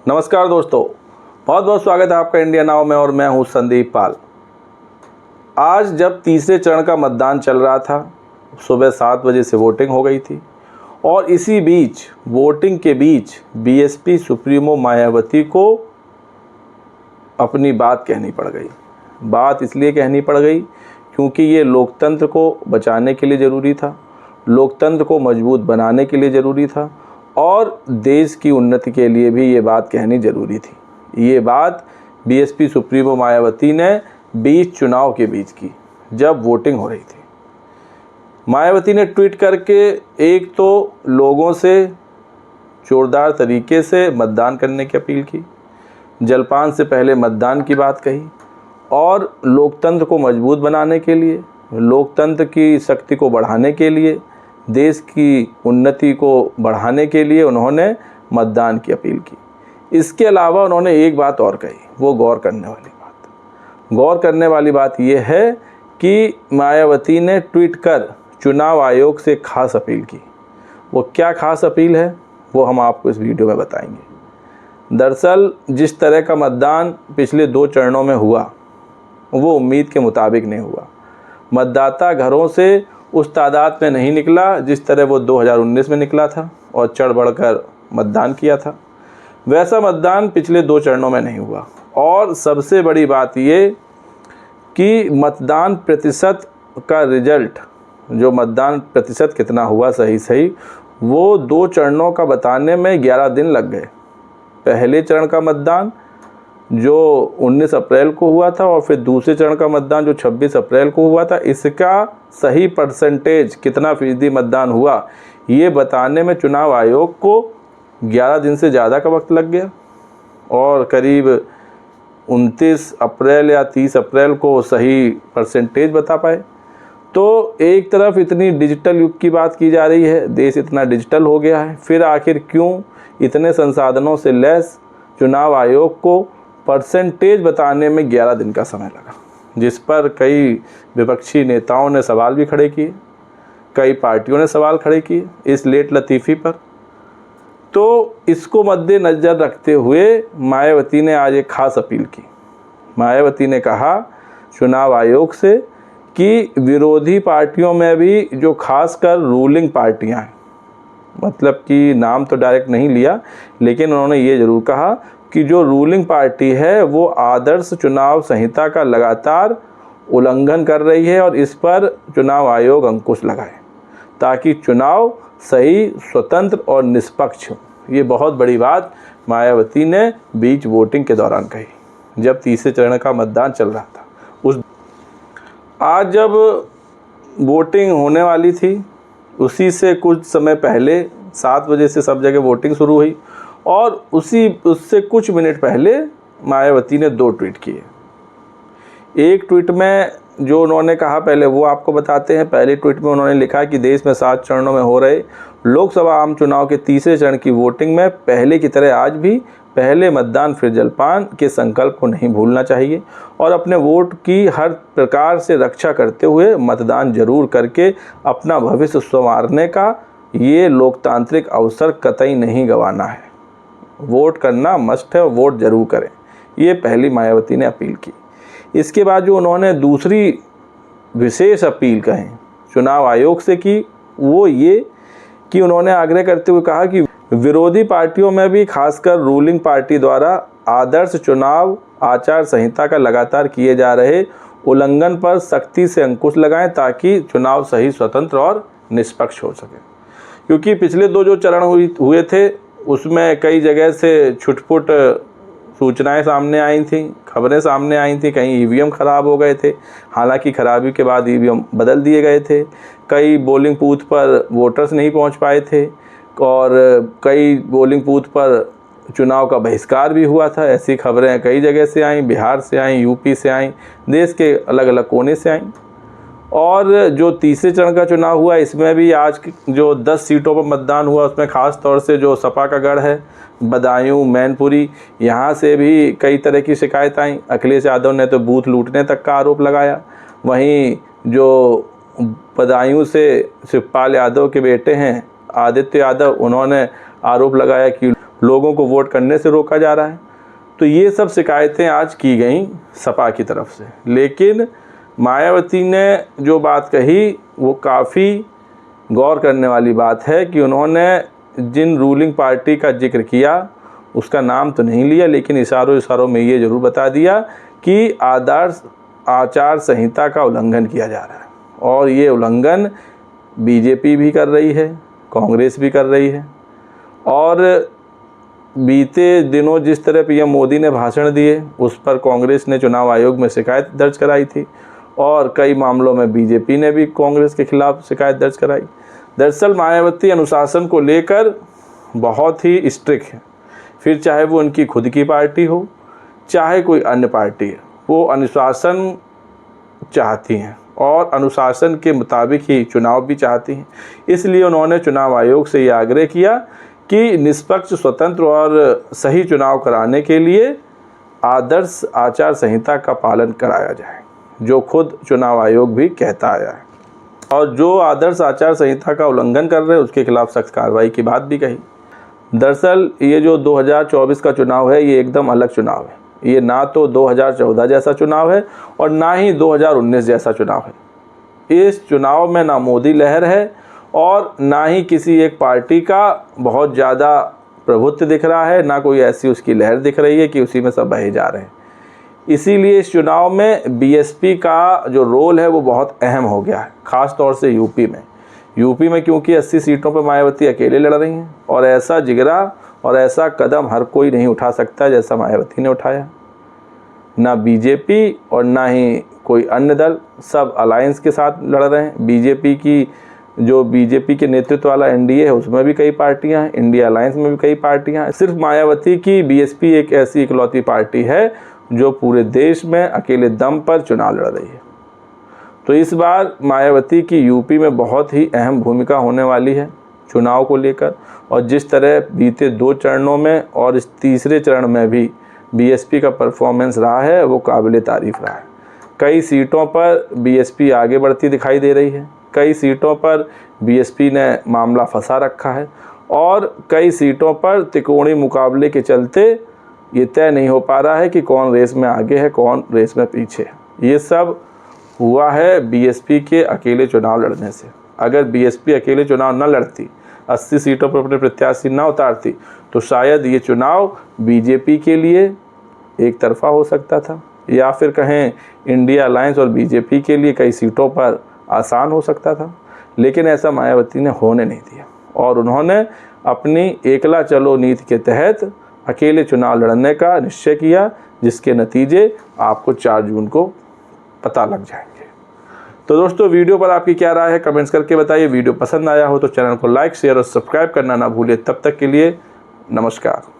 नमस्कार दोस्तों, बहुत बहुत स्वागत है आपका इंडिया नाउ में और मैं हूं संदीप पाल। आज जब तीसरे चरण का मतदान चल रहा था, सुबह 7 बजे से वोटिंग हो गई थी और इसी बीच वोटिंग के बीच बीएसपी सुप्रीमो मायावती को अपनी बात कहनी पड़ गई। बात इसलिए कहनी पड़ गई क्योंकि ये लोकतंत्र को बचाने के लिए ज़रूरी था, लोकतंत्र को मजबूत बनाने के लिए ज़रूरी था और देश की उन्नति के लिए भी ये बात कहनी ज़रूरी थी। ये बात बीएसपी सुप्रीमो मायावती ने बीच चुनाव के बीच की, जब वोटिंग हो रही थी। मायावती ने ट्वीट करके एक तो लोगों से जोरदार तरीके से मतदान करने की अपील की, जलपान से पहले मतदान की बात कही और लोकतंत्र को मजबूत बनाने के लिए, लोकतंत्र की शक्ति को बढ़ाने के लिए, देश की उन्नति को बढ़ाने के लिए उन्होंने मतदान की अपील की। इसके अलावा उन्होंने एक बात और कही, वो गौर करने वाली बात ये है कि मायावती ने ट्वीट कर चुनाव आयोग से खास अपील की। वो क्या खास अपील है वो हम आपको इस वीडियो में बताएंगे। दरअसल जिस तरह का मतदान पिछले 2 चरणों में हुआ वो उम्मीद के मुताबिक नहीं हुआ। मतदाता घरों से उस तादाद में नहीं निकला जिस तरह वो 2019 में निकला था और चढ़ बढ़कर मतदान किया था। वैसा मतदान पिछले 2 चरणों में नहीं हुआ। और सबसे बड़ी बात ये कि मतदान प्रतिशत का रिजल्ट, जो मतदान प्रतिशत कितना हुआ सही वो 2 चरणों का बताने में 11 दिन लग गए। पहले चरण का मतदान जो 19 अप्रैल को हुआ था और फिर दूसरे चरण का मतदान जो 26 अप्रैल को हुआ था, इसका सही परसेंटेज कितना फीसदी मतदान हुआ ये बताने में चुनाव आयोग को 11 दिन से ज़्यादा का वक्त लग गया और करीब 29 अप्रैल या 30 अप्रैल को सही परसेंटेज बता पाए। तो एक तरफ इतनी डिजिटल युग की बात की जा रही है, देश इतना डिजिटल हो गया है, फिर आखिर क्यों इतने संसाधनों से लैस चुनाव आयोग को परसेंटेज बताने में 11 दिन का समय लगा, जिस पर कई विपक्षी नेताओं ने सवाल भी खड़े किए, कई पार्टियों ने सवाल खड़े किए इस लेट लतीफ़ी पर। तो इसको मद्देनज़र रखते हुए मायावती ने आज एक खास अपील की। मायावती ने कहा चुनाव आयोग से कि विरोधी पार्टियों में भी जो खासकर रूलिंग पार्टियां हैं, मतलब कि नाम तो डायरेक्ट नहीं लिया, लेकिन उन्होंने ये ज़रूर कहा कि जो रूलिंग पार्टी है वो आदर्श चुनाव संहिता का लगातार उल्लंघन कर रही है और इस पर चुनाव आयोग अंकुश लगाए ताकि चुनाव सही, स्वतंत्र और निष्पक्ष हो। ये बहुत बड़ी बात मायावती ने बीच वोटिंग के दौरान कही, जब तीसरे चरण का मतदान चल रहा था। आज जब वोटिंग होने वाली थी उसी से कुछ समय पहले 7 बजे से सब जगह वोटिंग शुरू हुई और उससे कुछ मिनट पहले मायावती ने 2 ट्वीट किए। एक ट्वीट में जो उन्होंने कहा पहले वो आपको बताते हैं। पहले ट्वीट में उन्होंने लिखा कि देश में 7 चरणों में हो रहे लोकसभा आम चुनाव के तीसरे चरण की वोटिंग में पहले की तरह आज भी पहले मतदान फिर जलपान के संकल्प को नहीं भूलना चाहिए और अपने वोट की हर प्रकार से रक्षा करते हुए मतदान जरूर करके अपना भविष्य संवारने का ये लोकतांत्रिक अवसर कतई नहीं गंवाना है। वोट करना मस्ट है और वोट जरूर करें, ये पहली मायावती ने अपील की। इसके बाद जो उन्होंने दूसरी विशेष अपील कहें चुनाव आयोग से की वो ये कि उन्होंने आग्रह करते हुए कहा कि विरोधी पार्टियों में भी खासकर रूलिंग पार्टी द्वारा आदर्श चुनाव आचार संहिता का लगातार किए जा रहे उल्लंघन पर सख्ती से अंकुश लगाएं ताकि चुनाव सही, स्वतंत्र और निष्पक्ष हो सके। क्योंकि पिछले 2 जो चरण हुए थे उसमें कई जगह से छुटपुट सूचनाएं सामने आई थी, खबरें सामने आई थी, कहीं ईवीएम ख़राब हो गए थे, हालांकि खराबी के बाद ईवीएम बदल दिए गए थे, कई पोलिंग बूथ पर वोटर्स नहीं पहुंच पाए थे और कई पोलिंग बूथ पर चुनाव का बहिष्कार भी हुआ था। ऐसी खबरें कई जगह से आईं, बिहार से आईं, यूपी से आईं, देश के अलग अलग कोने से आईं। और जो तीसरे चरण का चुनाव हुआ इसमें भी आज जो 10 सीटों पर मतदान हुआ उसमें ख़ास तौर से जो सपा का गढ़ है बदायूं, मैनपुरी, यहाँ से भी कई तरह की शिकायत आई। अखिलेश यादव ने तो बूथ लूटने तक का आरोप लगाया। वहीं जो बदायूं से शिवपाल यादव के बेटे हैं आदित्य यादव, उन्होंने आरोप लगाया कि लोगों को वोट करने से रोका जा रहा है। तो ये सब शिकायतें आज की गई सपा की तरफ से। लेकिन मायावती ने जो बात कही वो काफ़ी गौर करने वाली बात है कि उन्होंने जिन रूलिंग पार्टी का जिक्र किया उसका नाम तो नहीं लिया, लेकिन इशारों में ये ज़रूर बता दिया कि आदर्श आचार संहिता का उल्लंघन किया जा रहा है। और ये उल्लंघन बीजेपी भी कर रही है, कांग्रेस भी कर रही है। और बीते दिनों जिस तरह पीएम मोदी ने भाषण दिए उस पर कांग्रेस ने चुनाव आयोग में शिकायत दर्ज कराई थी और कई मामलों में बीजेपी ने भी कांग्रेस के खिलाफ शिकायत दर्ज कराई। दरअसल मायावती अनुशासन को लेकर बहुत ही स्ट्रिक्ट है, फिर चाहे वो उनकी खुद की पार्टी हो चाहे कोई अन्य पार्टी है, वो अनुशासन चाहती हैं और अनुशासन के मुताबिक ही चुनाव भी चाहती हैं। इसलिए उन्होंने चुनाव आयोग से ये आग्रह किया कि निष्पक्ष, स्वतंत्र और सही चुनाव कराने के लिए आदर्श आचार संहिता का पालन कराया जाए, जो खुद चुनाव आयोग भी कहता आया है। और जो आदर्श आचार संहिता का उल्लंघन कर रहे हैं उसके खिलाफ सख्त कार्रवाई की बात भी कही। दरअसल ये जो 2024 का चुनाव है ये एकदम अलग चुनाव है। ये ना तो 2014 जैसा चुनाव है और ना ही 2019 जैसा चुनाव है। इस चुनाव में ना मोदी लहर है और ना ही किसी एक पार्टी का बहुत ज़्यादा प्रभुत्व दिख रहा है, ना कोई ऐसी उसकी लहर दिख रही है कि उसी में सब बहे जा रहे हैं। इसीलिए इस चुनाव में बीएसपी का जो रोल है वो बहुत अहम हो गया है, ख़ास तौर से यूपी में क्योंकि 80 सीटों पर मायावती अकेले लड़ रही हैं और ऐसा जिगरा और ऐसा कदम हर कोई नहीं उठा सकता जैसा मायावती ने उठाया। ना बीजेपी और ना ही कोई अन्य दल, सब अलायंस के साथ लड़ रहे हैं। बीजेपी के नेतृत्व वाला एनडीए है उसमें भी कई पार्टियां हैं, इंडिया अलायंस में भी कई पार्टियां हैं। सिर्फ मायावती की बीएसपी एक ऐसी इकलौती पार्टी है जो पूरे देश में अकेले दम पर चुनाव लड़ रही है। तो इस बार मायावती की यूपी में बहुत ही अहम भूमिका होने वाली है चुनाव को लेकर। और जिस तरह बीते 2 चरणों में और इस तीसरे चरण में भी बीएसपी का परफॉर्मेंस रहा है वो काबिल तारीफ़ रहा है। कई सीटों पर बीएसपी आगे बढ़ती दिखाई दे रही है, कई सीटों पर बीएसपी ने मामला फंसा रखा है और कई सीटों पर त्रिकोणीय मुकाबले के चलते ये तय नहीं हो पा रहा है कि कौन रेस में आगे है, कौन रेस में पीछे है। ये सब हुआ है बीएसपी के अकेले चुनाव लड़ने से। अगर बीएसपी अकेले चुनाव न लड़ती, 80 सीटों पर अपने प्रत्याशी न उतारती, तो शायद ये चुनाव बीजेपी के लिए एक तरफा हो सकता था, या फिर कहें इंडिया अलायंस और बीजेपी के लिए कई सीटों पर आसान हो सकता था। लेकिन ऐसा मायावती ने होने नहीं दिया और उन्होंने अपनी एकला चलो नीति के तहत अकेले चुनाव लड़ने का निश्चय किया, जिसके नतीजे आपको 4 जून को पता लग जाएंगे। तो दोस्तों, वीडियो पर आपकी क्या राय है कमेंट्स करके बताइए। वीडियो पसंद आया हो तो चैनल को लाइक, शेयर और सब्सक्राइब करना ना भूलिए। तब तक के लिए नमस्कार।